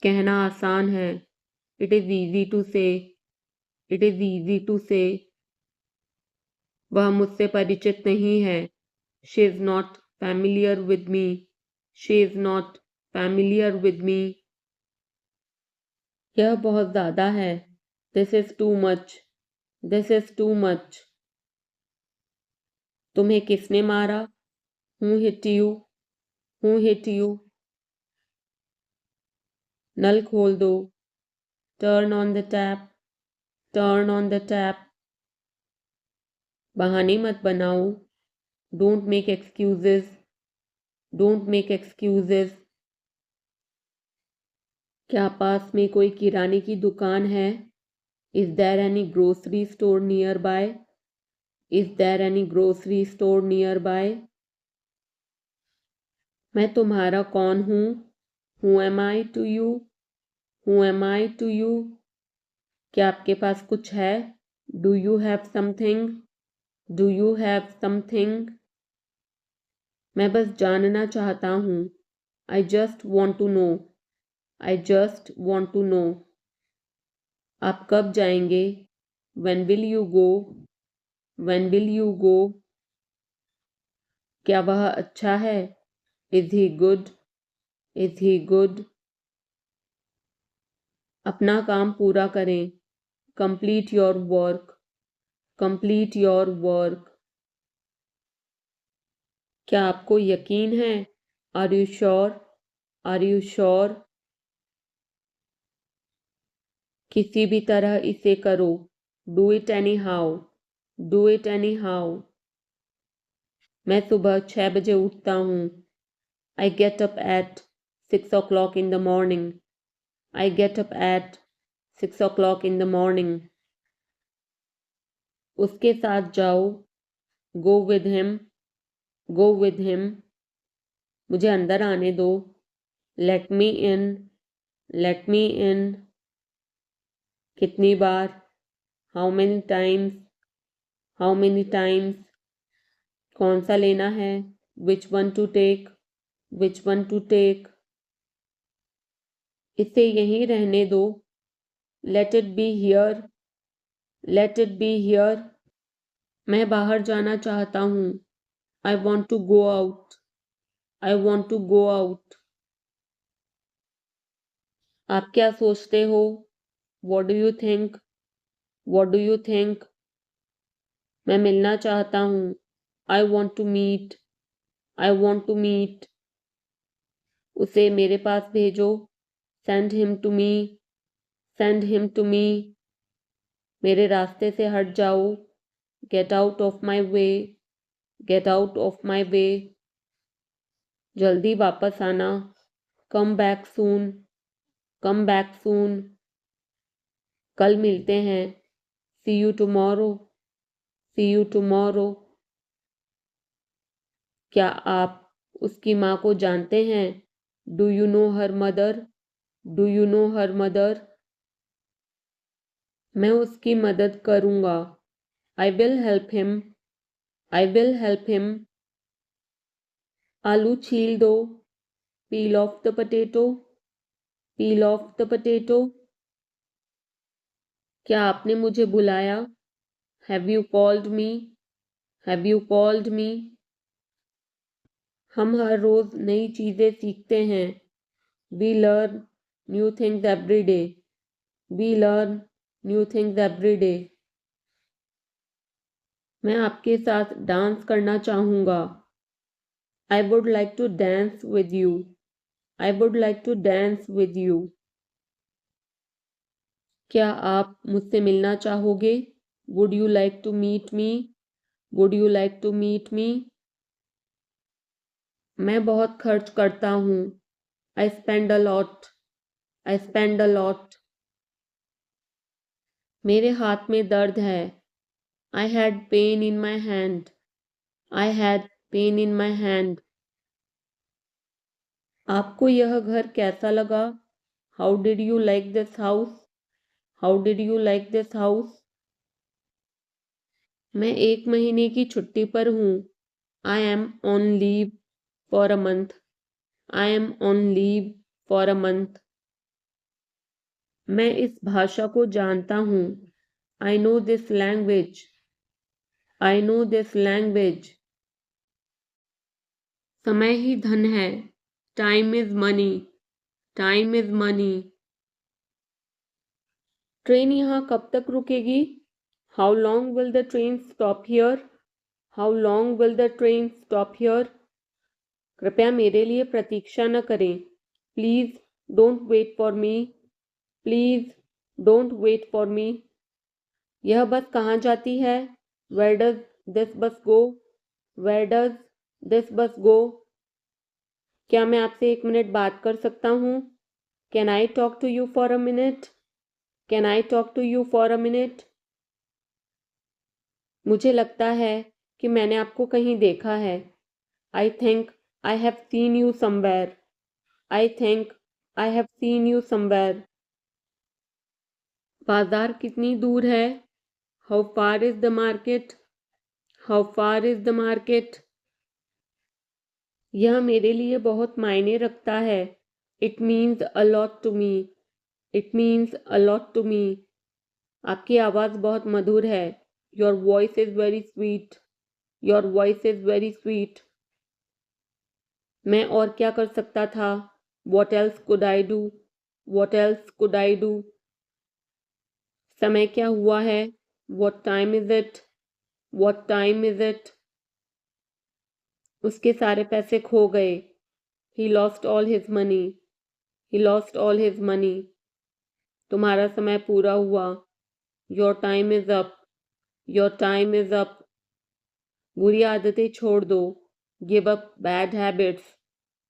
कहना आसान है. It is easy to say. It is easy to say. वह मुझसे परिचित नहीं है. She is not familiar with me. She is not familiar with me. यह बहुत ज़्यादा है. This is too much. This is too much. तुम्हें किसने मारा? Who hit you? Who hit you? नल खोल दो. Turn on the tap. Turn on the tap. बहाने मत बनाओ. Don't make excuses, don't make excuses. क्या पास में कोई किराने की दुकान है? Is there any grocery store nearby? Is there any grocery store nearby? मैं तुम्हारा कौन हूँ? Who am I to you? Who am I to you? क्या आपके पास कुछ है? Do you have something? Do you have something? मैं बस जानना चाहता हूँ। I just want to know. I just want to know. आप कब जाएंगे? When will you go? When will you go? क्या वह अच्छा है? Is he good? Is he good? अपना काम पूरा करें। Complete your work. Complete your work. क्या आपको यकीन है? Are you sure? Are you sure? किसी भी तरह इसे करो। Do it anyhow. Do it anyhow. मैं सुबह 6 बजे उठता हूँ। I get up at 6 o'clock in the morning. I get up at 6 o'clock in the morning. उसके साथ जाओ। Go with him. Go with him. मुझे अंदर आने दो। Let me in. Let me in. कितनी बार? How many times? How many times? कौन सा लेना है? Which one to take? Which one to take? इसे यहीं रहने दो। Let it be here. Let it be here. मैं बाहर जाना चाहता हूँ। I want to go out. I want to go out. आप क्या सोचते हो? What do you think? What do you think? मैं मिलना चाहता हूँ। I want to meet. I want to meet. उसे मेरे पास भेजो। Send him to me. Send him to me. मेरे रास्ते से हट जाओ। Get out of my way. Get out of my way. जल्दी वापस आना। Come back soon. Come back soon. कल मिलते हैं। See you tomorrow. See you tomorrow. क्या आप उसकी माँ को जानते हैं? Do you know her mother? Do you know her mother? मैं उसकी मदद करूँगा। I will help him. I will help him. आलू छील दो। Peel off the potato. Peel off the potato. क्या आपने मुझे बुलाया? Have you called me? Have you called me? हम हर रोज नई चीजें सीखते हैं। We learn new things every day. We learn new things every day. मैं आपके साथ डांस करना चाहूँगा। I would like to dance with you. I would like to dance with you. क्या आप मुझसे मिलना चाहोगे? Would you like to meet me? Would you like to meet me? मैं बहुत खर्च करता हूँ। I spend a lot. I spend a lot. मेरे हाथ में दर्द है। I had pain in my hand. I had pain in my hand. आपको यह घर कैसा लगा? How did you like this house? How did you like this house? मैं 1 महीने की छुट्टी पर हूँ। I am on leave for a month. I am on leave for a month. मैं इस भाषा को जानता हूँ। I know this language. I know this language. समय ही धन है। Time is money. Time is money. Train यहाँ कब तक रुकेगी? How long will the train stop here? How long will the train stop here? कृपया मेरे लिए प्रतीक्षा न करें। Please don't wait for me. Please don't wait for me. यह बस कहाँ जाती है? Where does this bus go? Where does this bus go? क्या मैं आपसे 1 मिनट बात कर सकता हूँ? Can I talk to you for a minute? Can I talk to you for a minute? मुझे लगता है कि मैंने आपको कहीं देखा है। I think I have seen you somewhere. I think I have seen you somewhere. बाजार कितनी दूर है? How far is the market? How far is the market? यह मेरे लिए बहुत मायने रखता है। It means a lot to me. It means a lot to me. आपकी आवाज़ बहुत मधुर है। Your voice is very sweet. Your voice is very sweet. मैं और क्या कर सकता था? What else could I do? What else could I do? समय क्या हुआ है? What time is it? What time is it? उसके सारे पैसे खो गए। He lost all his money. He lost all his money. तुम्हारा समय पूरा हुआ। Your time is up. Your time is up. बुरी आदतें छोड़ दो। Give up bad habits.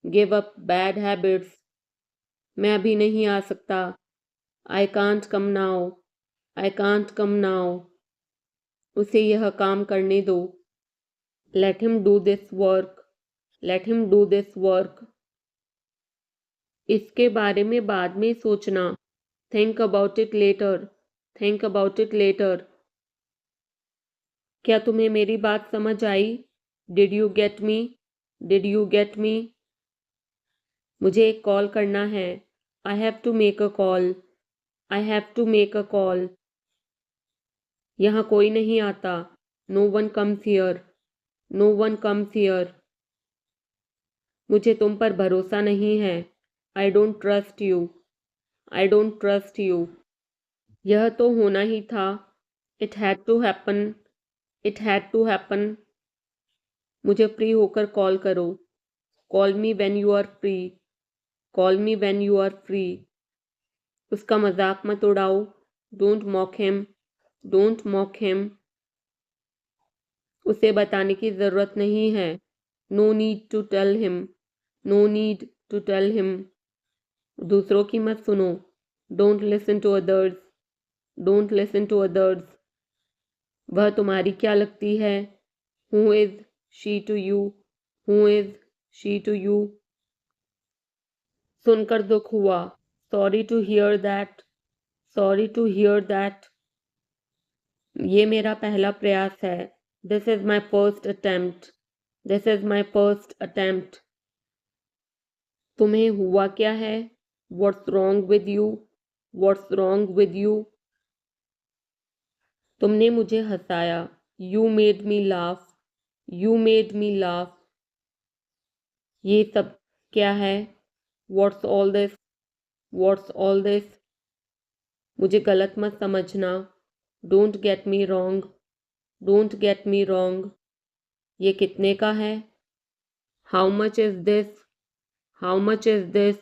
Give up bad habits. मैं अभी नहीं आ सकता। I can't come now. I can't come now. उसे यह काम करने दो। Let him do this work. Let him do this work. इसके बारे में बाद में सोचना। Think about it later. Think about it later. क्या तुम्हें मेरी बात समझ आई? Did you get me? Did you get me? मुझे एक कॉल करना है। I have to make a call. I have to make a call. यहाँ कोई नहीं आता। No one comes here. No one comes here. मुझे तुम पर भरोसा नहीं है। I don't trust you. I don't trust you. यह तो होना ही था। It had to happen. It had to happen. मुझे फ्री होकर कॉल करो। Call me when you are free. Call me when you are free. उसका मजाक मत उड़ाओ। Don't mock him. Don't mock him. उसे बताने की ज़रूरत नहीं है। No need to tell him. No need to tell him. दूसरों की मत सुनो। Don't listen to others. Don't listen to others. वह तुम्हारी क्या लगती है? Who is she to you? Who is she to you? सुनकर दुख हुआ। Sorry to hear that. Sorry to hear that. ये मेरा पहला प्रयास है। This is my first attempt. This is my first attempt. तुम्हें हुआ क्या है? What's wrong with you? What's wrong with you? तुमने मुझे हंसाया। You made me laugh. You made me laugh. ये सब क्या है? What's all this? What's all this? मुझे गलत मत समझना। Don't get me wrong. Don't get me wrong. ये कितने का है? How much is this? How much is this?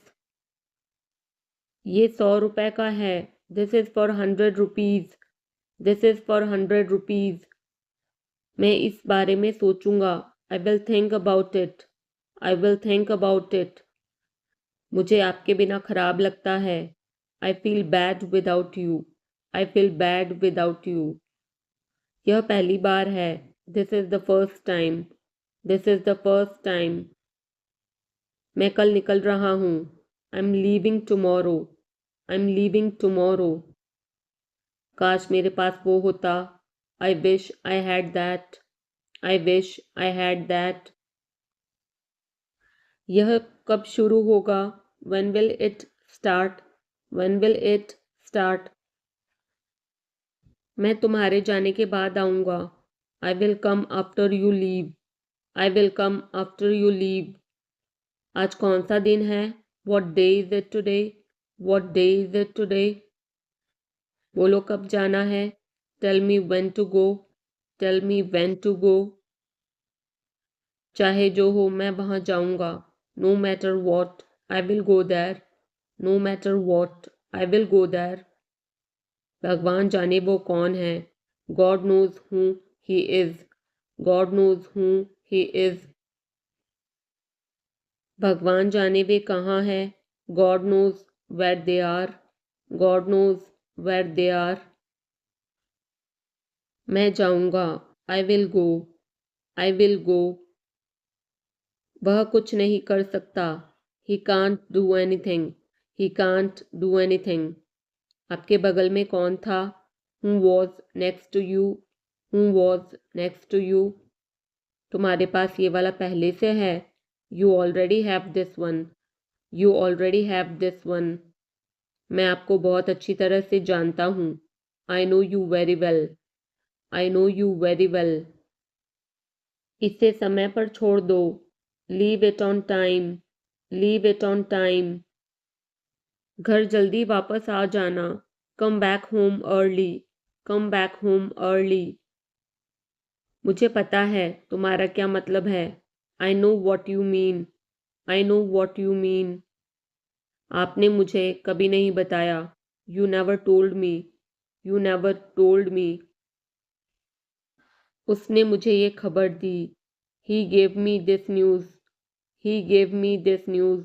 ये 100 रुपए का है। This is for 100 rupees. This is for 100 rupees. मैं इस बारे में सोचूंगा। I will think about it. I will think about it. मुझे आपके बिना खराब लगता है। I feel bad without you. I feel bad without you. यह पहली बार है। This is the first time. This is the first time. मैं कल निकल रहा हूँ। I'm leaving tomorrow. I'm leaving tomorrow. काश मेरे पास वो होता। I wish I had that. I wish I had that. यह कब शुरू होगा? When will it start? When will it start? मैं तुम्हारे जाने के बाद आऊँगा। I will come after you leave. I will come after you leave. आज कौन सा दिन है? What day is it today? What day is it today? बोलो कब जाना है? Tell me when to go. Tell me when to go. चाहे जो हो मैं वहाँ जाऊँगा। No matter what, I will go there. No matter what, I will go there. भगवान जाने वो कौन है? God knows who he is. God knows who he is. भगवान जाने वे कहाँ हैं, God knows where they are, God knows where they are. मैं जाऊँगा, I will go, I will go. वह कुछ नहीं कर सकता, he can't do anything, he can't do anything. आपके बगल में कौन था, who was next to you, who was next to you. तुम्हारे पास ये वाला पहले से है, you already have this one, you already have this one. मैं आपको बहुत अच्छी तरह से जानता हूँ, I know you very well, I know you very well. इसे समय पर छोड़ दो, leave it on time, leave it on time. घर जल्दी वापस आ जाना, come back home early, come back home early. मुझे पता है तुम्हारा क्या मतलब है, I know what you mean, I know what you mean. आपने मुझे कभी नहीं बताया, you never told me, you never told me. उसने मुझे ये खबर दी, he gave me this news, he gave me this news.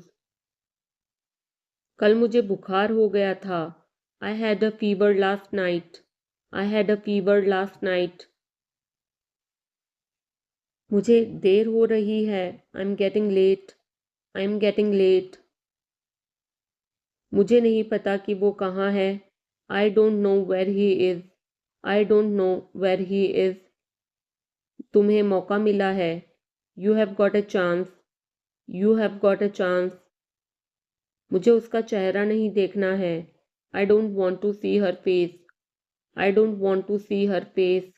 कल मुझे बुखार हो गया था, I had a fever last night, I had a fever last night. मुझे देर हो रही है, I'm getting late, I'm getting late. मुझे नहीं पता कि वो कहाँ है, I don't know where he is, I don't know where he is. तुम्हें मौका मिला है, you have got a chance, you have got a chance. मुझे उसका चेहरा नहीं देखना है, I don't want to see her face, I don't want to see her face.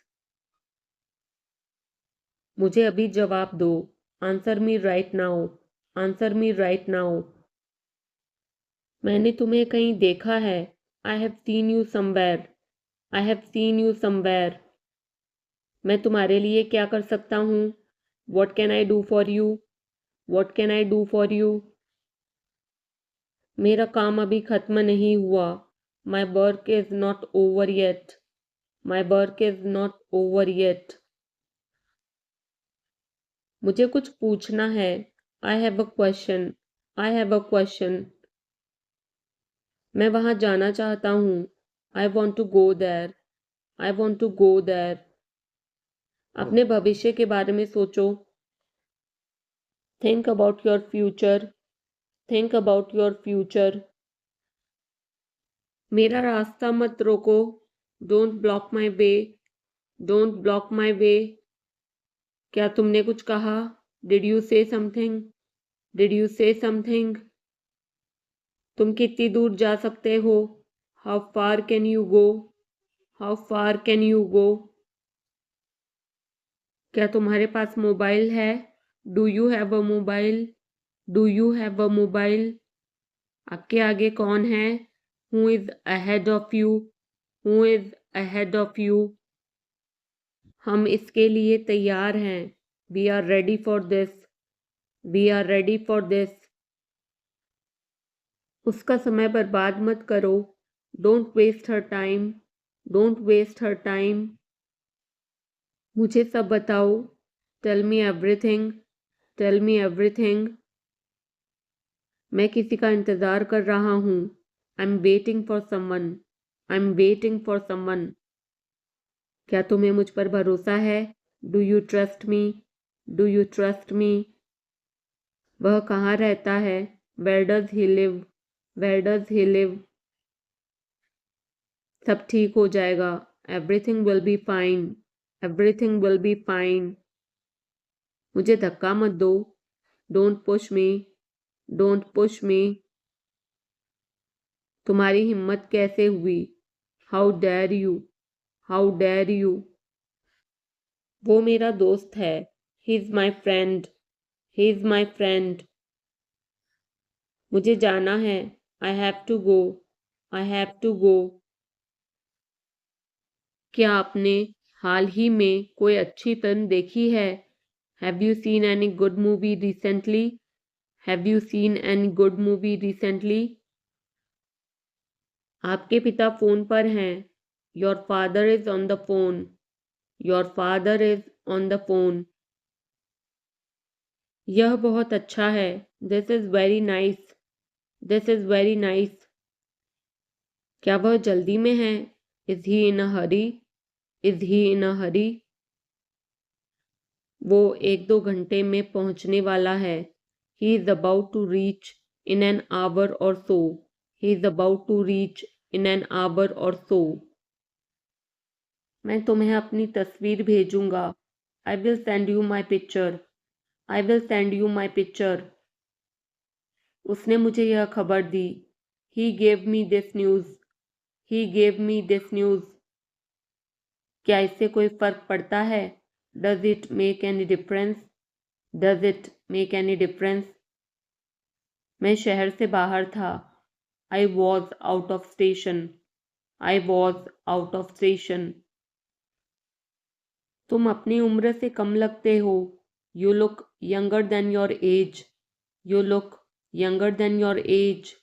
मुझे अभी जवाब दो, answer me right now, answer me right now. मैंने तुम्हें कहीं देखा है, I have seen you somewhere, I have seen you somewhere. मैं तुम्हारे लिए क्या कर सकता हूँ, what can I do for you, what can I do for you. मेरा काम अभी खत्म नहीं हुआ, my work is not over yet, my work is not over yet. मुझे कुछ पूछना है, I have a question, I have a question. मैं वहाँ जाना चाहता हूँ, I want to go there, I want to go there. अपने भविष्य के बारे में सोचो, think about your future, think about your future. मेरा रास्ता मत रोको, don't block my way, don't block my way. क्या तुमने कुछ कहा, did you say something, did you say something. तुम कितनी दूर जा सकते हो, how far can you go, how far can you go. क्या तुम्हारे पास मोबाइल है, do you have a mobile, do you have a mobile. आपके आगे कौन है, who is ahead of you, who is ahead of you. हम इसके लिए तैयार हैं, we are ready for this, we are ready for this. उसका समय बर्बाद मत करो, don't waste her time, don't waste her time. मुझे सब बताओ, tell me everything, tell me everything. मैं किसी का इंतज़ार कर रहा हूँ, I'm waiting for someone, I'm waiting for someone. क्या तुम्हें मुझ पर भरोसा है, do you trust me, do you trust me. वह कहाँ रहता है, where does he live, where does he live. सब ठीक हो जाएगा, everything will be fine, everything will be fine. मुझे धक्का मत दो, don't push me, don't push me. तुम्हारी हिम्मत कैसे हुई, how dare you, how dare you. वो मेरा दोस्त है, he is my friend, he is my friend. मुझे जाना है, I have to go, I have to go. क्या आपने हाल ही में कोई अच्छी फिल्म देखी है, have you seen any good movie recently, have you seen any good movie recently. आपके पिता फोन पर हैं, your father is on the phone, your father is on the phone. यह बहुत अच्छा है। This is very nice. This is very nice. क्या वह जल्दी में है? Is he in a hurry? Is he in a hurry? वो 1-2 घंटे में पहुंचने वाला है। He is about to reach in an hour or so. He is about to reach in an hour or so. मैं तुम्हें अपनी तस्वीर भेजूंगा। I will send you my picture. I will send you my picture. उसने मुझे यह खबर दी। He gave me this news. He gave me this news. क्या इससे कोई फर्क पड़ता है? Does it make any difference? Does it make any difference? मैं शहर से बाहर था। I was out of station. I was out of station. तुम अपनी उम्र से कम लगते हो। You look younger than your age. You look younger than your as.